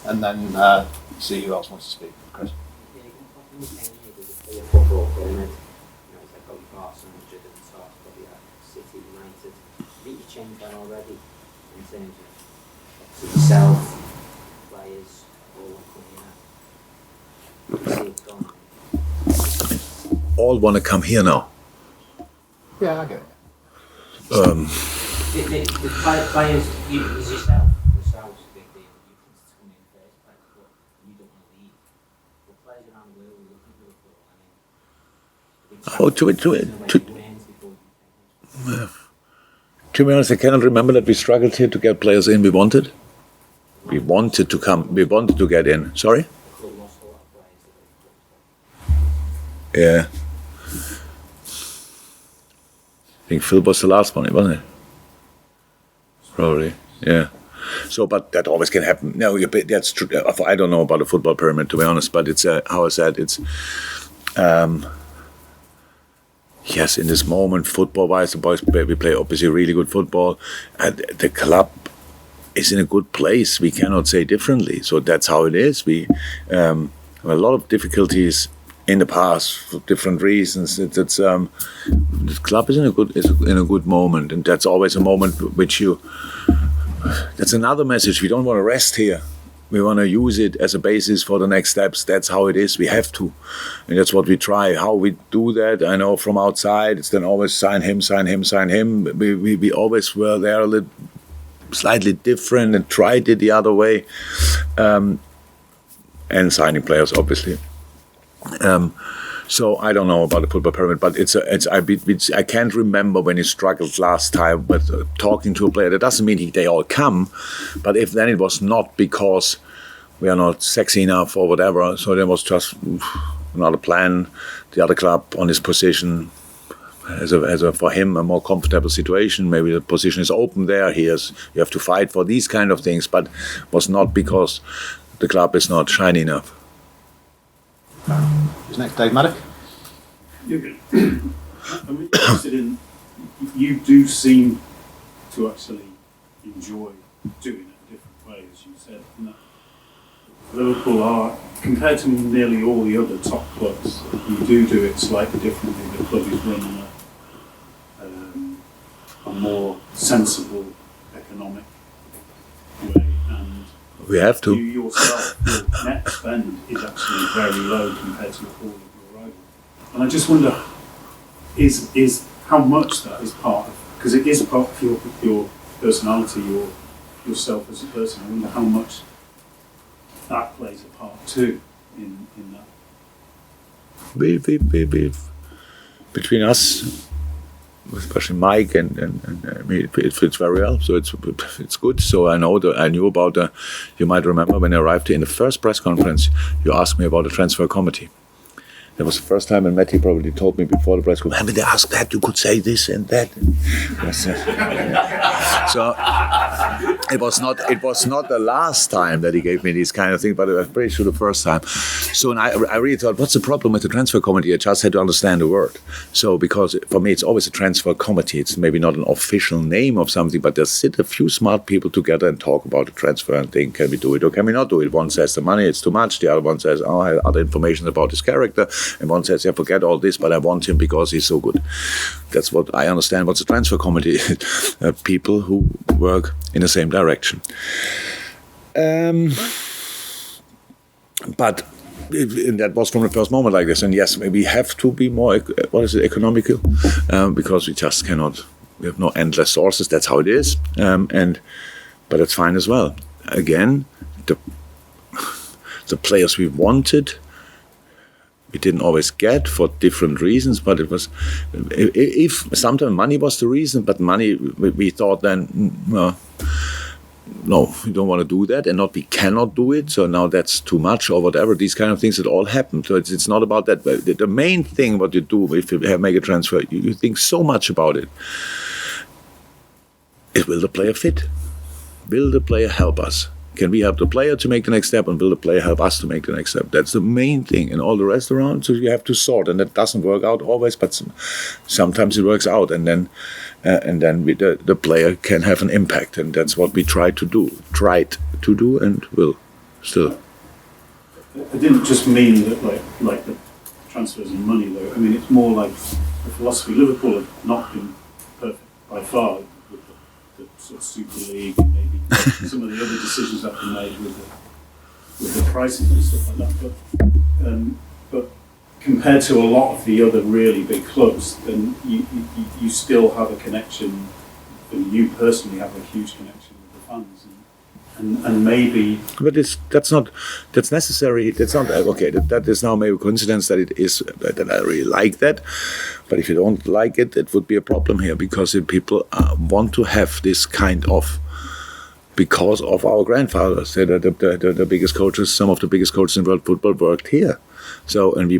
and then see who else wants to speak. Chris. Football pyramid, it's like got Arsenal, Jurgen Klopp, probably City, United. I think you changed that already in terms of yourself, players, all coming out. All want to come here now. Yeah, I get it. The players, is yourself, yourselves, the you can come in first, but you don't want to leave. The players around the world are looking for To be honest, I cannot remember that we struggled here to get players in. We wanted to come. We wanted to get in. Sorry? Yeah. I think Phil was the last one, wasn't it? Probably, yeah. So, but that always can happen. No, that's true. I don't know about the football pyramid, to be honest, but it's, how I said, it's, yes, in this moment, football-wise, the boys we play obviously really good football, and the club is in a good place. We cannot say differently. So that's how it is. We have a lot of difficulties in the past for different reasons. The club is in a good moment, and that's always a moment which that's another message. We don't want to rest here. We want to use it as a basis for the next steps. That's how it is. We have to, and that's what we try. How we do that, I know from outside, it's then always sign him. We always were there a little slightly different and tried it the other way, and signing players obviously. So I don't know about the football pyramid, but I can't remember when he struggled last time with talking to a player. That doesn't mean they all come, but if then it was not because we are not sexy enough or whatever, so there was just another plan. The other club on his position as a for him a more comfortable situation. Maybe the position is open there. You have to fight for these kind of things, but was not because the club is not shiny enough. Who's next? Dave Maddock? Jurgen, I'm interested in, you do seem to actually enjoy doing it a different way, as you said. And that Liverpool are, compared to nearly all the other top clubs, you do it slightly differently. The club is run in a more sensible economic way. And we have to. You yourself, your net spend is actually very low compared to all of your rivals. And I just wonder, is how much that is part of, because it is part of your personality, yourself as a person. I wonder how much that plays a part too in that. We between us, especially Mike and it fits very well. So it's good. So I knew about you might remember when I arrived here in the first press conference, you asked me about the transfer committee. That was the first time, and Matty probably told me before the press conference, when they asked that, you could say this and that. So it was not the last time that he gave me these kind of things, but it was pretty sure the first time. So I really thought, what's the problem with the transfer committee? I just had to understand the word. So because for me, it's always a transfer committee. It's maybe not an official name of something, but there sit a few smart people together and talk about the transfer and think, can we do it or can we not do it? One says the money, it's too much. The other one says, oh, I have other information about his character. And one says, yeah, forget all this, but I want him because he's so good. That's what I understand what's a transfer committee. People who work in the same direction. But that was from the first moment like this. And yes, we have to be more, economical, because we just cannot, we have no endless sources. That's how it is. But it's fine as well. Again, the players we wanted, we didn't always get for different reasons, but it was, if sometimes money was the reason, but money, we thought then, no, we don't want to do that, and not we cannot do it, so now that's too much or whatever. These kind of things that all happen. So it's not about that. But the main thing what you do if you make a transfer, you think so much about it. Will the player fit? Will the player help us? Can we help the player to make the next step, and will the player help us to make the next step? That's the main thing, and all the rest around. So you have to sort, and that doesn't work out always, but sometimes it works out, and then the player can have an impact, and that's what we tried to do, and will. still. I didn't just mean that like the transfers and money though. I mean it's more like the philosophy. Liverpool have not been perfect by far with the sort of Super League and maybe some of the other decisions that have been made with the pricing and stuff like that. But compared to a lot of the other really big clubs, then you still have a connection, and you personally have a huge connection with the fans. And maybe, but that's necessary. That's not okay. That is now maybe a coincidence that it is that I really like that. But if you don't like it, it would be a problem here because people want to have this kind of, because of our grandfathers. The biggest coaches, some of the biggest coaches in world football worked here. So, and the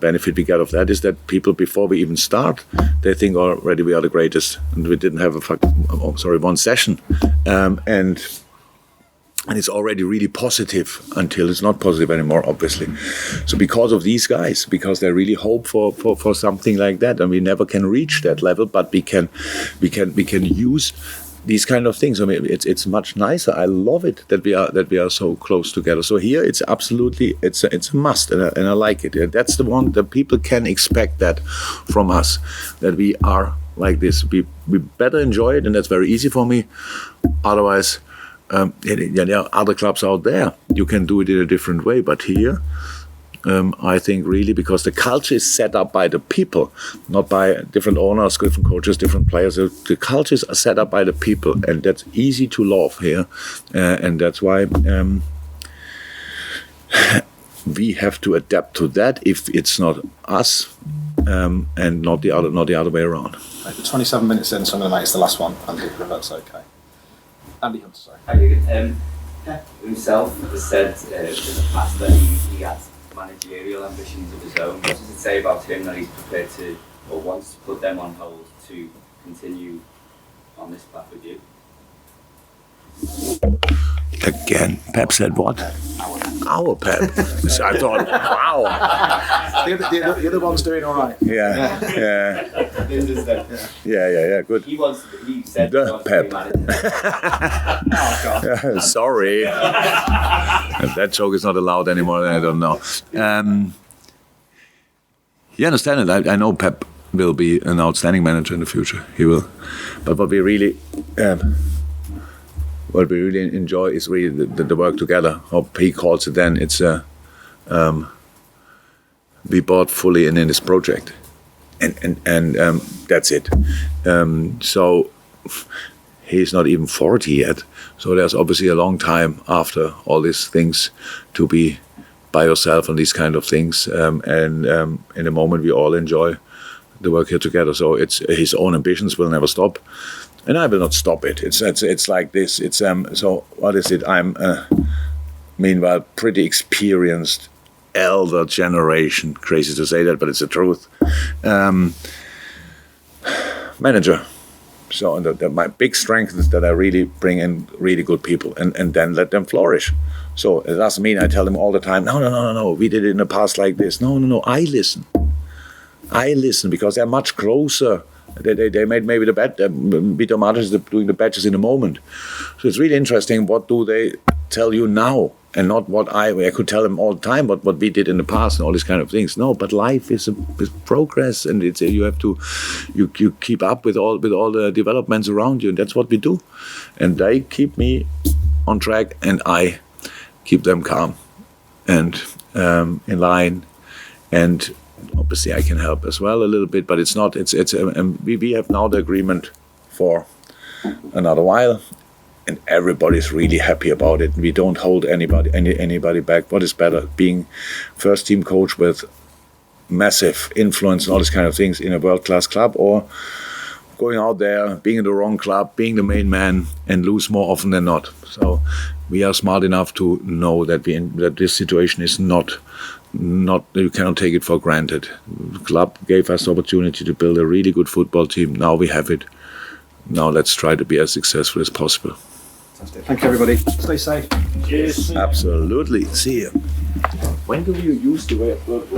benefit we get of that is that people, before we even start, they think already we are the greatest, and we didn't have one session, and it's already really positive until it's not positive anymore, obviously. So, because of these guys, because they really hope for something like that, and we never can reach that level, but we can use these kind of things. I mean, it's much nicer. I love it that we are so close together. So here, it's absolutely it's a must, and I like it. That's the one that people can expect that from us, that we are like this. We better enjoy it, and that's very easy for me. Otherwise, there are other clubs out there. You can do it in a different way, but here. I think really because the culture is set up by the people, not by different owners, different coaches, different players. The cultures are set up by the people, and that's easy to love here, and that's why we have to adapt to that if it's not us, and not the other way around. Right, we're 27 minutes in, so I'm going to make this the last one. Andy, if that's okay. Andy Hunter, sorry. Hi, Jurgen. Pep himself has said in the past that he has managerial ambitions of his own. What does it say about him that he's prepared to, or wants to put them on hold to continue on this path with you? Again, Pep said what? Our Pep. So I thought, wow. The other one's doing all right. Yeah. Good. He said The he wants Pep. to be manager. Oh, God. Sorry. That joke is not allowed anymore. I don't know. You understand it. I know Pep will be an outstanding manager in the future. He will. But what we really enjoy is really the work together. How he calls it then, it's we bought fully in this project. And that's it. So he's not even 40 yet. So there's obviously a long time after all these things to be by yourself on these kind of things. And in a moment we all enjoy the work here together. So it's his own ambitions will never stop. And I will not stop it. It's like this. It's so what is it? I'm meanwhile pretty experienced elder generation. Crazy to say that, but it's the truth. Manager. So my big strength is that I really bring in really good people and then let them flourish. So it doesn't mean I tell them all the time, no, we did it in the past like this. No, I listen because they're much closer. They made maybe the bet. Vito Martins is doing the badges in the moment. So it's really interesting. What do they tell you now, and not what I could tell them all the time. What we did in the past and all these kind of things. No, but life is progress, and it's you have to you keep up with all the developments around you, and that's what we do. And they keep me on track, and I keep them calm and in line, and. Obviously, I can help as well a little bit, but it's not. We have now the agreement for another while, and everybody's really happy about it. We don't hold anybody back. What is better, being first team coach with massive influence and all these kind of things in a world class club, or going out there, being in the wrong club, being the main man, and lose more often than not. So we are smart enough to know that this situation is not you cannot take it for granted. The club gave us the opportunity to build a really good football team. Now we have it. Now let's try to be as successful as possible. Fantastic. Thank you, everybody. Stay safe. cheers. Absolutely. See you. When do you use the way of work?